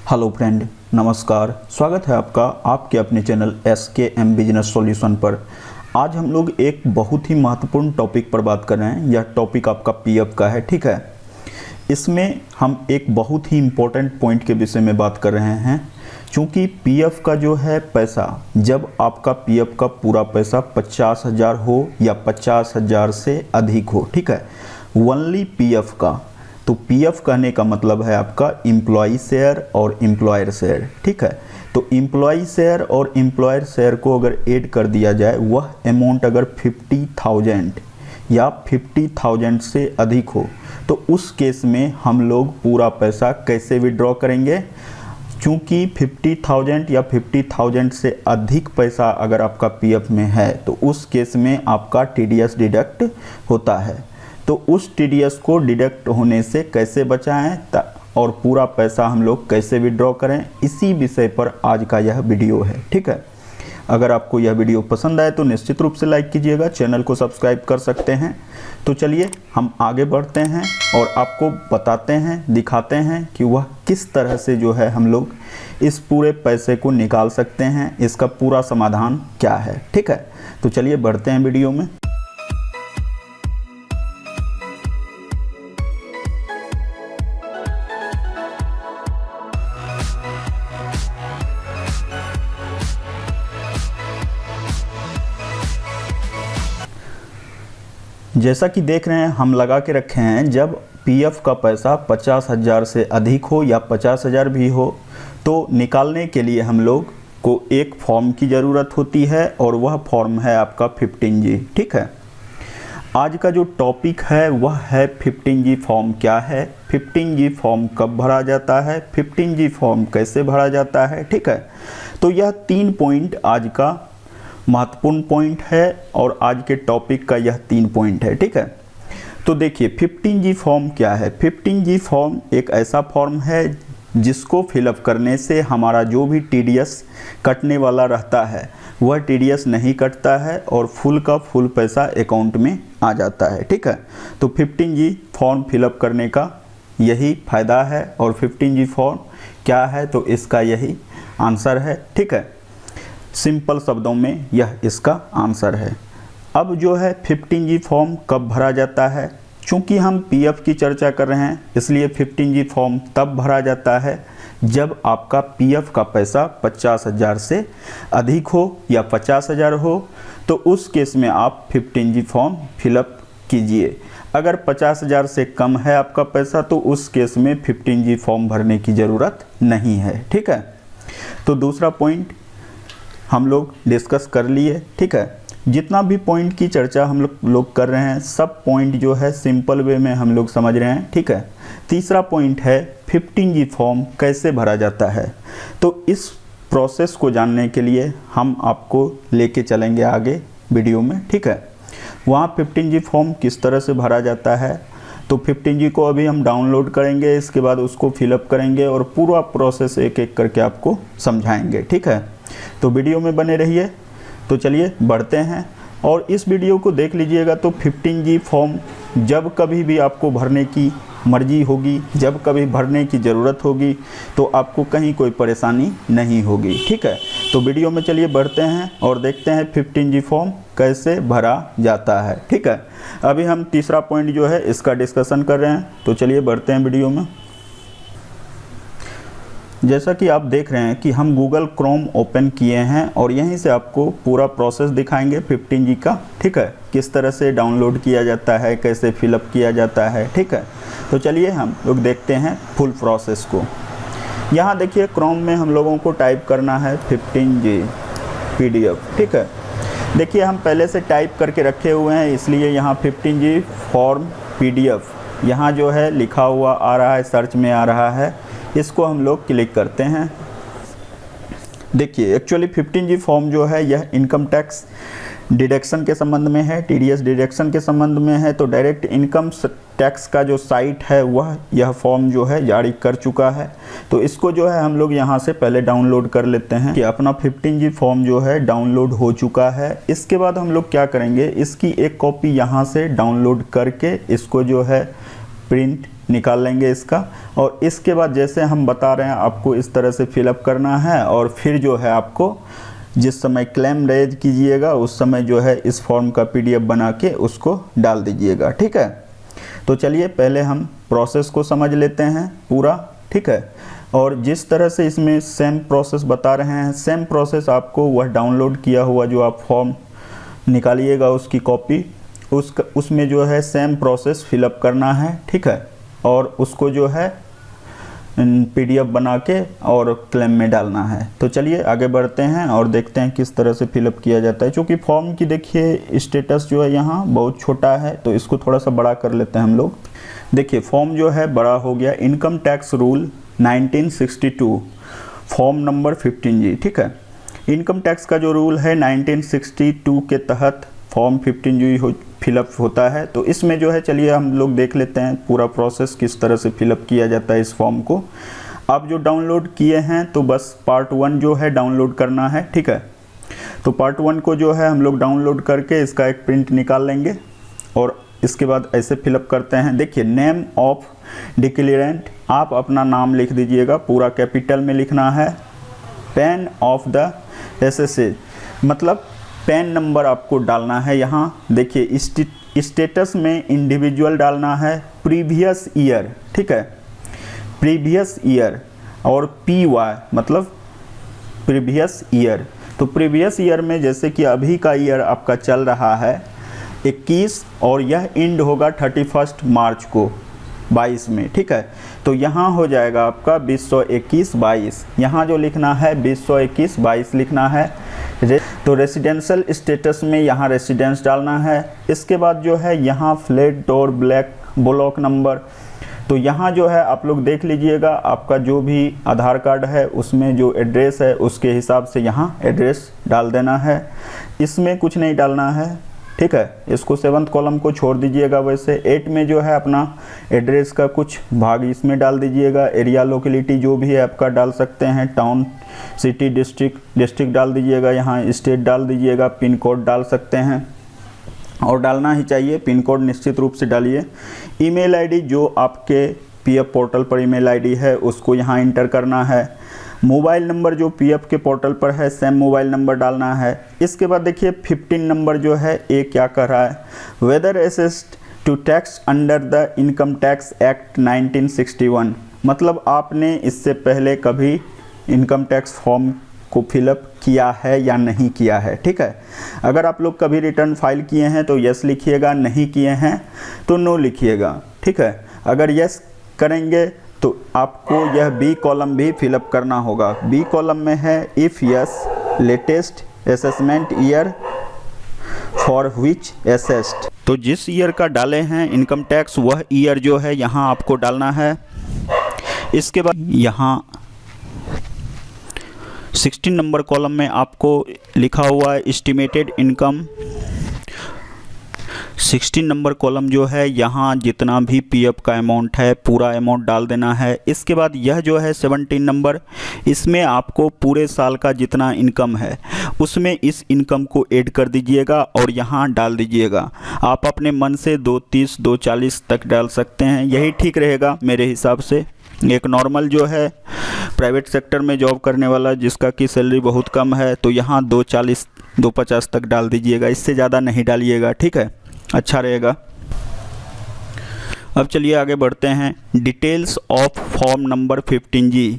Hello friend, नमस्कार। स्वागत है आपका आपके अपने चैनल SKM बिजनेस सॉल्यूशन पर। आज हम लोग एक बहुत ही महत्वपूर्ण टॉपिक पर बात कर रहे हैं। यह टॉपिक आपका PF का है, ठीक है। इसमें हम एक बहुत ही इम्पोर्टेंट पॉइंट के विषय में बात कर रहे हैं, क्योंकि PF का जो है पैसा, जब आपका PF का पूरा पैसा 50,000 हो या 50,000 से अधिक हो, ठीक है, ओनली PF का। तो PF कहने का मतलब है आपका एम्प्लॉय शेयर और एम्प्लॉयर शेयर, ठीक है। तो एम्प्लॉय शेयर और एम्प्लॉयर शेयर को अगर ऐड कर दिया जाए, वह अमाउंट अगर 50,000 या 50,000 से अधिक हो, तो उस केस में हम लोग पूरा पैसा कैसे विड्रॉ करेंगे। क्योंकि 50,000 या 50,000 से अधिक पैसा अगर आपका PF में है, तो उस केस में आपका TDS डिडक्ट होता है। तो उस TDS को डिडक्ट होने से कैसे बचाएं और पूरा पैसा हम लोग कैसे विड्रॉ करें, इसी विषय पर आज का यह वीडियो है, ठीक है। अगर आपको यह वीडियो पसंद आए तो निश्चित रूप से लाइक कीजिएगा, चैनल को सब्सक्राइब कर सकते हैं। तो चलिए हम आगे बढ़ते हैं और आपको बताते हैं, दिखाते हैं कि वह किस तरह से जो है हम लोग इस पूरे पैसे को निकाल सकते हैं, इसका पूरा समाधान क्या है, ठीक है। तो चलिए बढ़ते हैं वीडियो में। जैसा कि देख रहे हैं, हम लगा के रखे हैं, जब PF का पैसा 50,000 से अधिक हो या 50,000 भी हो, तो निकालने के लिए हम लोग को एक फॉर्म की ज़रूरत होती है और वह फॉर्म है आपका 15G, ठीक है। आज का जो टॉपिक है वह है 15G फॉर्म क्या है, 15G फॉर्म कब भरा जाता है, 15G फॉर्म कैसे भरा जाता है, ठीक है। तो यह 3 पॉइंट आज का महत्वपूर्ण पॉइंट है और आज के टॉपिक का यह 3 पॉइंट है, ठीक है। तो देखिए 15G फॉर्म क्या है। 15G फॉर्म एक ऐसा फॉर्म है जिसको फिलअप करने से हमारा जो भी TDS कटने वाला रहता है वह TDS नहीं कटता है और फुल का फुल पैसा अकाउंट में आ जाता है, ठीक है। तो 15G फॉर्म फिलअप करने का यही फ़ायदा है और 15G फॉर्म क्या है, तो इसका यही आंसर है, ठीक है। सिंपल शब्दों में यह इसका आंसर है। अब जो है 15G फॉर्म कब भरा जाता है, चूँकि हम PF की चर्चा कर रहे हैं इसलिए 15G फॉर्म तब भरा जाता है जब आपका PF का पैसा 50,000 से अधिक हो या 50,000 हो, तो उस केस में आप 15G फॉर्म फिलअप कीजिए। अगर 50,000 से कम है आपका पैसा, तो उस केस में 15G फॉर्म भरने की ज़रूरत नहीं है, ठीक है। तो दूसरा पॉइंट हम लोग डिस्कस कर लिए, ठीक है। जितना भी पॉइंट की चर्चा हम लोग कर रहे हैं, सब पॉइंट जो है सिंपल वे में हम लोग समझ रहे हैं, ठीक है। तीसरा पॉइंट है 15G फॉर्म कैसे भरा जाता है। तो इस प्रोसेस को जानने के लिए हम आपको लेके चलेंगे आगे वीडियो में, ठीक है। वहाँ 15G फॉर्म किस तरह से भरा जाता है, तो 15G को अभी हम डाउनलोड करेंगे, इसके बाद उसको फिलअप करेंगे और पूरा प्रोसेस एक एक करके आपको समझाएंगे, ठीक है। तो वीडियो में बने रहिए। तो चलिए बढ़ते हैं और इस वीडियो को देख लीजिएगा। तो 15G फॉर्म जब कभी भी आपको भरने की मर्जी होगी, जब कभी भरने की ज़रूरत होगी, तो आपको कहीं कोई परेशानी नहीं होगी, ठीक है। तो वीडियो में चलिए बढ़ते हैं और देखते हैं 15G फॉर्म कैसे भरा जाता है, ठीक है। अभी हम तीसरा पॉइंट जो है इसका डिस्कशन कर रहे हैं, तो चलिए बढ़ते हैं वीडियो में। जैसा कि आप देख रहे हैं कि हम गूगल क्रोम ओपन किए हैं और यहीं से आपको पूरा प्रोसेस दिखाएंगे 15G का, ठीक है। किस तरह से डाउनलोड किया जाता है, कैसे फिलअप किया जाता है, ठीक है। तो चलिए हम लोग देखते हैं फुल प्रोसेस को। यहाँ देखिए क्रोम में हम लोगों को टाइप करना है 15G PDF, ठीक है। देखिए हम पहले से टाइप करके रखे हुए हैं, इसलिए यहाँ 15G फॉर्म PDF यहाँ जो है लिखा हुआ आ रहा है, सर्च में आ रहा है। इसको हम लोग क्लिक करते हैं। देखिए एक्चुअली 15G फॉर्म जो है यह इनकम टैक्स डिडक्शन के संबंध में है, TDS डिडक्शन के संबंध में है। तो डायरेक्ट इनकम टैक्स का जो साइट है वह यह फॉर्म जो है जारी कर चुका है। तो इसको जो है हम लोग यहाँ से पहले डाउनलोड कर लेते हैं कि अपना 15G फॉर्म जो है डाउनलोड हो चुका है। इसके बाद हम लोग क्या करेंगे, इसकी एक कॉपी यहाँ से डाउनलोड करके इसको जो है प्रिंट निकाल लेंगे इसका। और इसके बाद जैसे हम बता रहे हैं आपको इस तरह से फिलअप करना है, और फिर जो है आपको जिस समय क्लेम रेज कीजिएगा उस समय जो है इस फॉर्म का PDF बना के उसको डाल दीजिएगा, ठीक है। तो चलिए पहले हम प्रोसेस को समझ लेते हैं पूरा, ठीक है। और जिस तरह से इसमें सेम प्रोसेस बता रहे हैं, सेम प्रोसेस आपको वह डाउनलोड किया हुआ जो आप फॉर्म निकालिएगा उसकी कॉपी, उसमें जो है सेम प्रोसेस फिलअप करना है, ठीक है। और उसको जो है PDF बना के और क्लेम में डालना है। तो चलिए आगे बढ़ते हैं और देखते हैं किस तरह से फिलअप किया जाता है। क्योंकि फॉर्म की देखिए स्टेटस जो है यहाँ बहुत छोटा है, तो इसको थोड़ा सा बड़ा कर लेते हैं हम लोग। देखिए फॉर्म जो है बड़ा हो गया। Income tax rule 1962 form number 15G, ठीक है। इनकम टैक्स का जो रूल है 1962 के तहत फॉर्म 15G फिलअप होता है। तो इसमें जो है चलिए हम लोग देख लेते हैं पूरा प्रोसेस किस तरह से फिलअप किया जाता है इस फॉर्म को। आप जो डाउनलोड किए हैं तो बस पार्ट 1 जो है डाउनलोड करना है, ठीक है। तो पार्ट 1 को जो है हम लोग डाउनलोड करके इसका एक प्रिंट निकाल लेंगे और इसके बाद ऐसे फिलअप करते हैं। देखिए नेम ऑफ डिक्लेरेंट, आप अपना नाम लिख दीजिएगा, पूरा कैपिटल में लिखना है। पैन ऑफ द SSA, मतलब पैन नंबर आपको डालना है यहाँ। देखिए स्टेटस में इंडिविजुअल डालना है, प्रीवियस ईयर, ठीक है, प्रीवियस ईयर। और PY मतलब प्रीवियस ईयर। तो प्रीवियस ईयर में जैसे कि अभी का ईयर आपका चल रहा है 21 और यह एंड होगा 31 मार्च को 22 में, ठीक है। तो यहाँ हो जाएगा आपका 2021-22, यहाँ जो लिखना है 2021-22 लिखना है। तो रेसिडेंशियल स्टेटस में यहाँ रेसिडेंस डालना है। इसके बाद जो है यहाँ फ्लैट डोर ब्लॉक नंबर, तो यहाँ जो है आप लोग देख लीजिएगा आपका जो भी आधार कार्ड है उसमें जो एड्रेस है उसके हिसाब से यहाँ एड्रेस डाल देना है। इसमें कुछ नहीं डालना है, ठीक है। इसको 7th कॉलम को छोड़ दीजिएगा। वैसे 8 में जो है अपना एड्रेस का कुछ भाग इसमें डाल दीजिएगा। एरिया लोकेलिटी जो भी है आपका डाल सकते हैं, टाउन, सिटी, डिस्ट्रिक्ट डाल दीजिएगा, यहाँ स्टेट डाल दीजिएगा, पिन कोड डाल सकते हैं और डालना ही चाहिए, पिन कोड निश्चित रूप से डालिए। ईमेल आईडी जो आपके PF पोर्टल पर ईमेल आईडी है उसको यहाँ इंटर करना है। मोबाइल नंबर जो PF के पोर्टल पर है सेम मोबाइल नंबर डालना है। इसके बाद देखिए 15 नंबर जो है ये क्या कर रहा है, whether assessed to tax under the income tax act 1961, मतलब आपने इससे पहले कभी इनकम टैक्स फॉर्म को फिलअप किया है या नहीं किया है, ठीक है। अगर आप लोग कभी रिटर्न फाइल किए हैं तो यस लिखिएगा, नहीं किए हैं तो नो लिखिएगा, ठीक है। अगर यस करेंगे तो आपको यह B कॉलम भी फिलअप करना होगा। B कॉलम में है if yes latest assessment year for which assessed, तो जिस ईयर का डाले हैं इनकम टैक्स वह ईयर जो है यहाँ आपको डालना है। इसके बाद यहाँ 16 नंबर कॉलम में आपको लिखा हुआ है एस्टिमेटेड इनकम। 16 नंबर कॉलम जो है यहाँ जितना भी PF का अमाउंट है पूरा अमाउंट डाल देना है। इसके बाद यह जो है 17 नंबर, इसमें आपको पूरे साल का जितना इनकम है उसमें इस इनकम को ऐड कर दीजिएगा और यहाँ डाल दीजिएगा। आप अपने मन से 230 240 तक डाल सकते हैं, यही ठीक रहेगा मेरे हिसाब से। एक नॉर्मल जो है प्राइवेट सेक्टर में जॉब करने वाला जिसका की सैलरी बहुत कम है तो यहाँ 240 250 तक डाल दीजिएगा, इससे ज़्यादा नहीं डालिएगा, ठीक है, अच्छा रहेगा। अब चलिए आगे बढ़ते हैं। Details of form number 15G,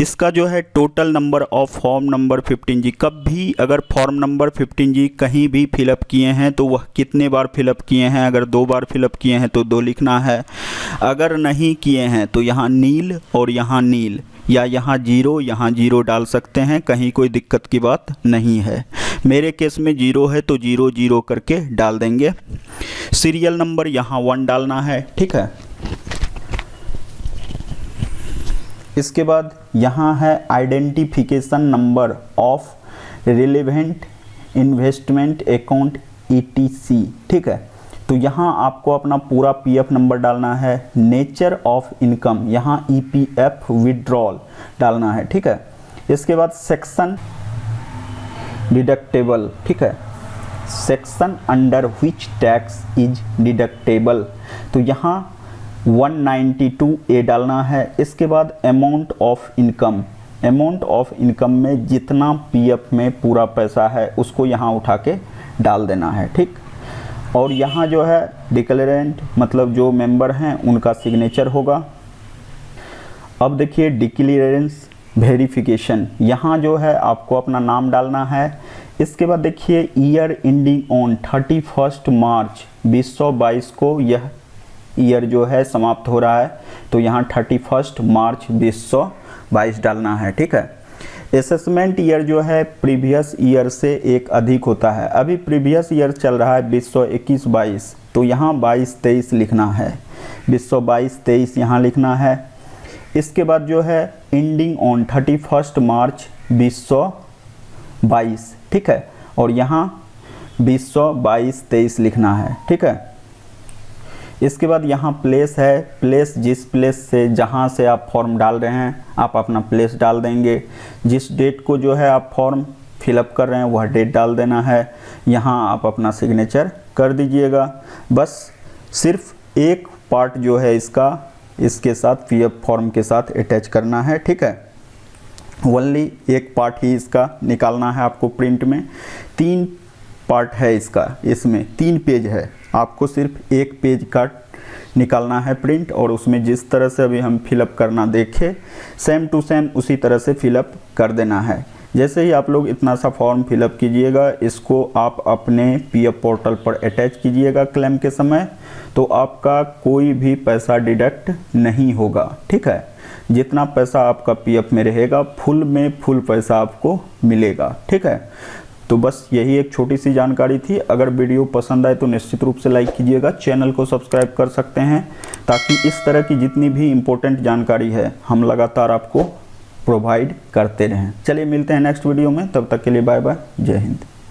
इसका जो है total number of form number 15G, कब भी अगर फॉर्म नंबर 15G कहीं भी फिलअप किए हैं तो वह कितने बार फिलअप किए हैं। अगर 2 बार फिलअप किए हैं तो 2 लिखना है, अगर नहीं किए हैं तो यहाँ नील और यहाँ नील, या यहाँ 0 यहाँ 0 डाल सकते हैं, कहीं कोई दिक्कत की बात नहीं है। मेरे केस में 0 है तो 0 0 करके डाल देंगे। सीरियल नंबर यहाँ 1 डालना है, ठीक है। इसके बाद यहाँ है identification number of relevant investment account ETC, ठीक है। तो यहाँ आपको अपना पूरा PF नंबर डालना है। नेचर ऑफ इनकम यहाँ EPF विड्रॉल डालना है, ठीक है। इसके बाद सेक्शन डिडक्टेबल, ठीक है, section under which tax is deductible, तो यहाँ 192A डालना है। इसके बाद amount of income, amount of income में जितना पीएफ में पूरा पैसा है उसको यहाँ उठा के डाल देना है, ठीक। और यहाँ जो है डिक्लेरेंट मतलब जो मेंबर हैं उनका सिग्नेचर होगा। अब देखिए डिक्लेरेंस वेरिफिकेशन, यहाँ जो है आपको अपना नाम डालना है। इसके बाद देखिए ईयर एंडिंग ऑन 31 मार्च 2022 को यह ईयर जो है समाप्त हो रहा है, तो यहाँ 31 मार्च 2022 डालना है, ठीक है। असेसमेंट ईयर जो है प्रीवियस ईयर से एक अधिक होता है। अभी प्रीवियस ईयर चल रहा है 2021-22, तो यहाँ 22-23 लिखना है, 2022-23 यहाँ लिखना है। इसके बाद जो है एंडिंग ऑन 31 मार्च 2022, ठीक है, और यहाँ 2022-23 लिखना है, ठीक है। इसके बाद यहाँ प्लेस है, प्लेस जिस प्लेस से जहाँ से आप फॉर्म डाल रहे हैं आप अपना प्लेस डाल देंगे। जिस डेट को जो है आप फॉर्म फिलअप कर रहे हैं वह डेट डाल देना है। यहाँ आप अपना सिग्नेचर कर दीजिएगा। बस सिर्फ एक पार्ट जो है इसका इसके साथ पीएफ फॉर्म के साथ अटैच करना है, ठीक है। ओनली एक पार्ट ही इसका निकालना है आपको प्रिंट में। 3 पार्ट है इसका, इसमें 3 पेज है, आपको सिर्फ एक पेज का निकालना है प्रिंट, और उसमें जिस तरह से अभी हम फिलअप करना देखे सेम टू सेम उसी तरह से फिलअप कर देना है। जैसे ही आप लोग इतना सा फॉर्म फिलअप कीजिएगा, इसको आप अपने पीएफ पोर्टल पर अटैच कीजिएगा क्लेम के समय, तो आपका कोई भी पैसा डिडक्ट नहीं होगा, ठीक है। जितना पैसा आपका पीएफ में रहेगा फुल में फुल पैसा आपको मिलेगा, ठीक है। तो बस यही एक छोटी सी जानकारी थी। अगर वीडियो पसंद आए तो निश्चित रूप से लाइक कीजिएगा, चैनल को सब्सक्राइब कर सकते हैं, ताकि इस तरह की जितनी भी इम्पोर्टेंट जानकारी है हम लगातार आपको प्रोवाइड करते रहें। चलिए मिलते हैं नेक्स्ट वीडियो में, तब तक के लिए बाय बाय, जय हिंद।